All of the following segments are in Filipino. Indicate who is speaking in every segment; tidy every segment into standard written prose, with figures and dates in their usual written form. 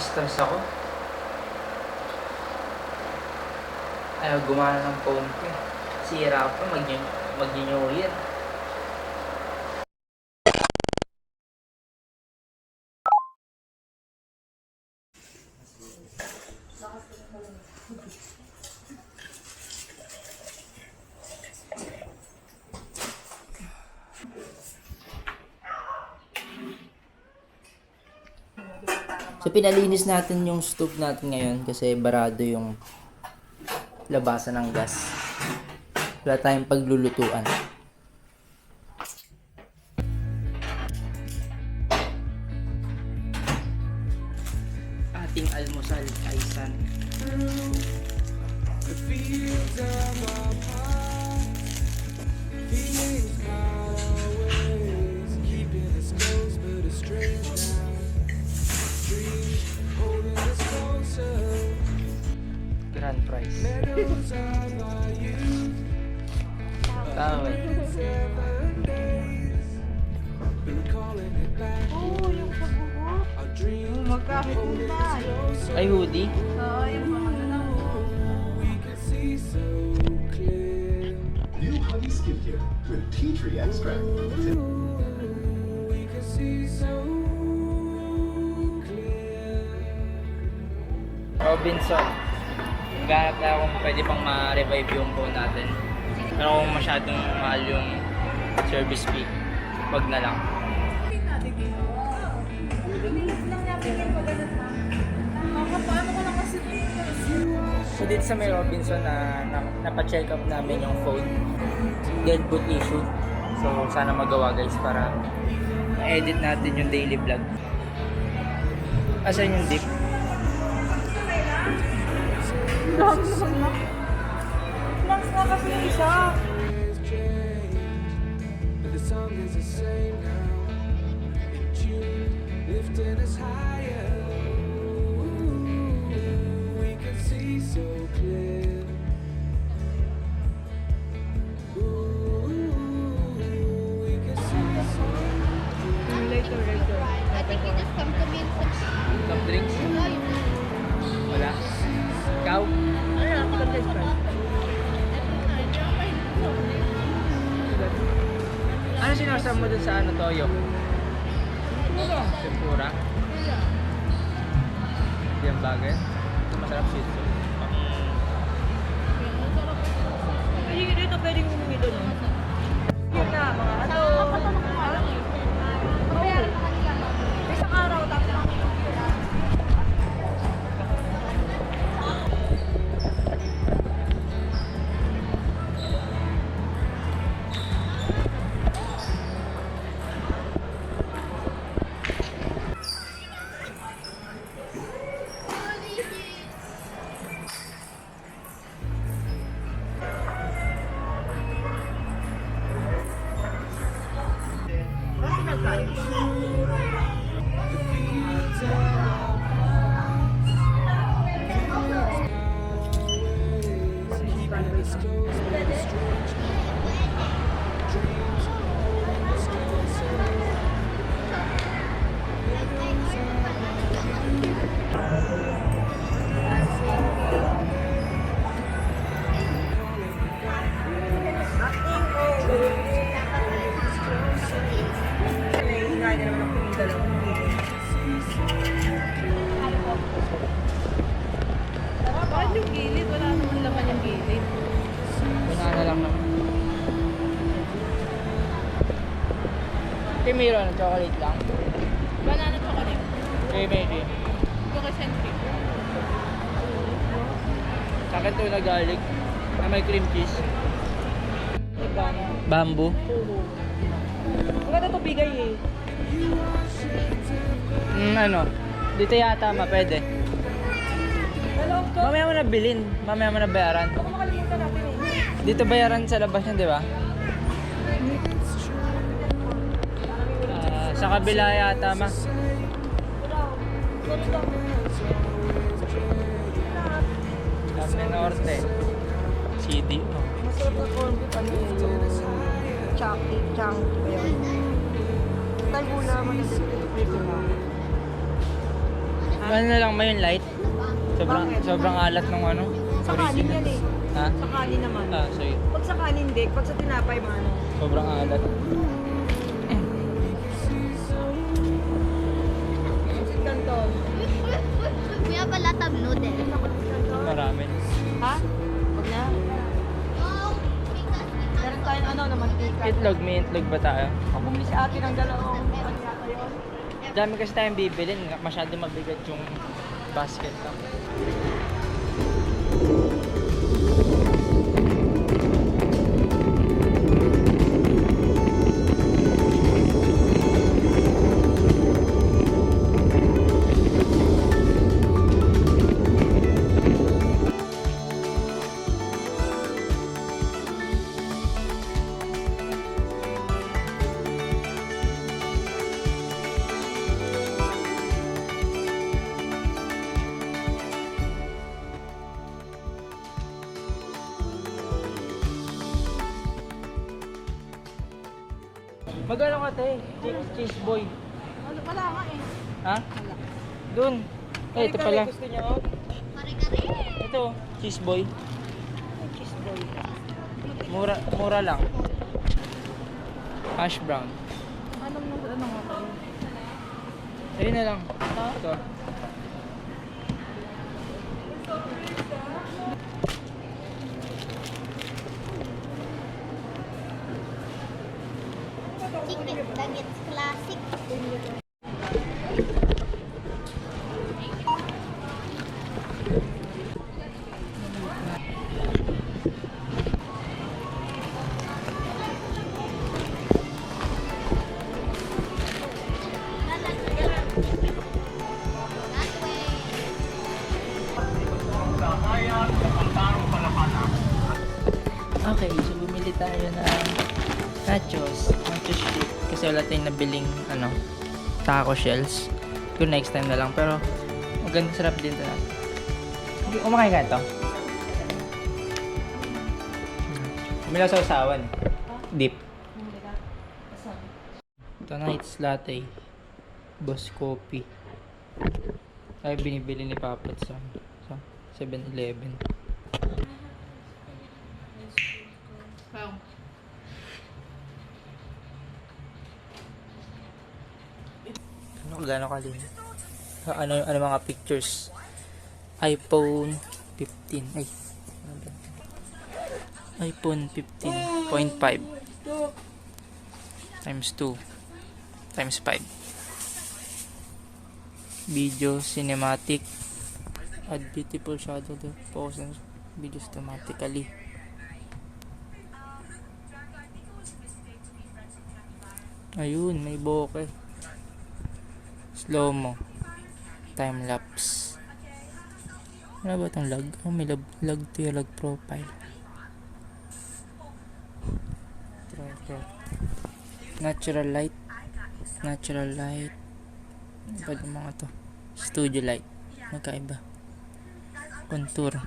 Speaker 1: stress ako. Ayaw gumana ng phone ko eh. Sira pa, mag-new year. So pinalinis natin yung stove natin ngayon kasi barado yung labasan ng gas. Wala tayong paglulutuan. Ating almusal ay san. Grand prize. Tama.
Speaker 2: Oo, yung sa buhok. Magkakit na.
Speaker 1: Ay, hoodie?
Speaker 2: Oo, yung mga lang.
Speaker 3: New Honey Skincare with tea tree extract.
Speaker 1: Robinson. Naghanap na kung pwede pang ma-revive yung phone natin. Pero kung masyadong mahal yung service fee, wag na lang.
Speaker 2: Paano ko lang kasi
Speaker 1: So dito sa may Robinson napa-check up namin yung phone. Dead boot issue. So sana magawa guys para ma-edit natin yung daily vlog. Asan yung dip?
Speaker 2: Max na kasi yung isa.
Speaker 4: I think you just come to me and
Speaker 1: Some drinks? Wala. Ikaw? Ano sinasama mo dun sa ano, toyo? Tempura? Hindi ang bagay. Masarap shih tzu.
Speaker 2: Hindi dito pwedeng humingi doon. Yun na, mga ano. Isang araw, tapos lang yung bakit yung gilid? Wala naman laman yung gilid.
Speaker 1: Banana lang naman. Kay Miro, chocolate lang.
Speaker 2: Banana chocolate.
Speaker 1: Kay Mary.
Speaker 2: Ito kay Sentry.
Speaker 1: Sa akin ito na garlic. Na may cream cheese. Bamboo.
Speaker 2: Ang ganda ito bigay eh.
Speaker 1: Ano? Dito yata pwede.
Speaker 2: Hello, to.
Speaker 1: Mamaya mo na bilhin. Mamaya mo na bayaran.
Speaker 2: Baka makalimutan natin eh.
Speaker 1: Dito bayaran sa labas yan, di ba? Sa kabila yata Carne Norte. CD. Oh.
Speaker 2: Masarap na corn beef, ano yun, yung chunky ba yun? Tayo gula mo na dito na.
Speaker 1: Ah, Ano na lang ba yung light? Sobrang alat ng ano?
Speaker 2: Sa kanin yan eh.
Speaker 1: Ha?
Speaker 2: Sa kanin naman.
Speaker 1: Ah, sorry.
Speaker 2: Pag sa kanin, Dek. Pag sa tinapay, ano.
Speaker 1: Sobrang alat.
Speaker 2: Pansit Canton.
Speaker 4: We have a lot of noodles.
Speaker 1: Marami.
Speaker 2: Ha? Huwag na. Meron tayong ano na mantika.
Speaker 1: Itlog, may itlog ba tayo?
Speaker 2: Ako bumili si ate ng dalawang ano yata yun.
Speaker 1: Dami kasi tayong bibilin. Masyado mabigat yung basket lang. Magkano ka, te? Cheese boy.
Speaker 2: Ano pala nga eh.
Speaker 1: Ha? Doon. Eh, ito pala.
Speaker 2: Gusto niya oh.
Speaker 4: Kare-kare.
Speaker 1: Ito, cheese boy.
Speaker 2: Cheese ball.
Speaker 1: Mura lang. Hash brown.
Speaker 2: Anong ano nga to?
Speaker 1: Ayun na lang. Ito.
Speaker 4: Chicken nuggets classic. That way.
Speaker 1: Okay, so bumili tayo ng nacho chip kasi wala tayong nabiling taco shells. Kung next time na lang, pero maganda, sarap din ito na. Kumakain ka ito? Bumila sa usawan. Dip. Ito na, it's latte. Boss coffee. Ay, binibili ni Papa sa 7-Eleven. Gano'ng kalin? Ano mga pictures? iPhone 15. Ay. iPhone 15.5 times 2 times 5. Video cinematic. Add beautiful shadow to pose and videos automatically. Ayun, may bokeh. Slow mo. Time lapse. Ano ba itong lag? Oh, may lag to yung lag profile. Natural light. Natural light. Ano ba yung mga to? Studio light. Magkaiba. Contour.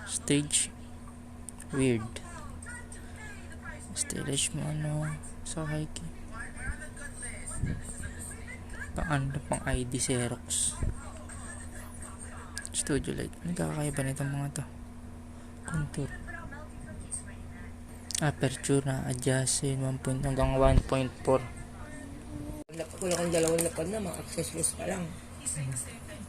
Speaker 1: Stage. Weird. Stage mo sa hiking. Pang ID Xerox. Studio light. Nagkakaiba nitong mga to. Contour. Aperture na adjust 1 hanggang 1.4.
Speaker 2: Wala kang dalawang lapad na, mga accessories pa lang.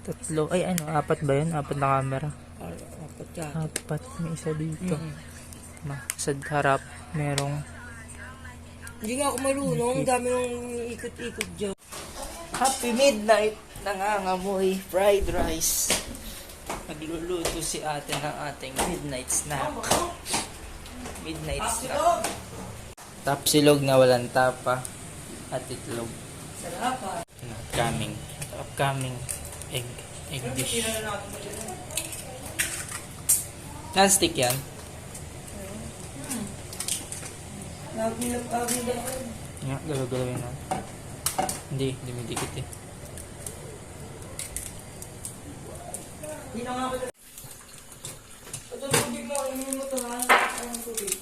Speaker 1: Tatlo. Ay, apat ba yun? Apat na camera.
Speaker 2: Apat yan.
Speaker 1: Apat. May isa dito. Sa harap, merong
Speaker 2: Hindi nga ako marunong. Ang dami nung ikot-ikot dyan. Happy midnight! Nangangamoy fried rice.
Speaker 1: nagluluto si ate ng ating midnight snack. Midnight snack. Tapsilog na walang tapa at itlog. Upcoming egg dish. Non-stick yan. Nga, galaw-galawin na. Hindi, dumidikit eh.
Speaker 2: Hindi na nga ako. Ito, tubig mo, inumin mo ito ha. Ang tubig.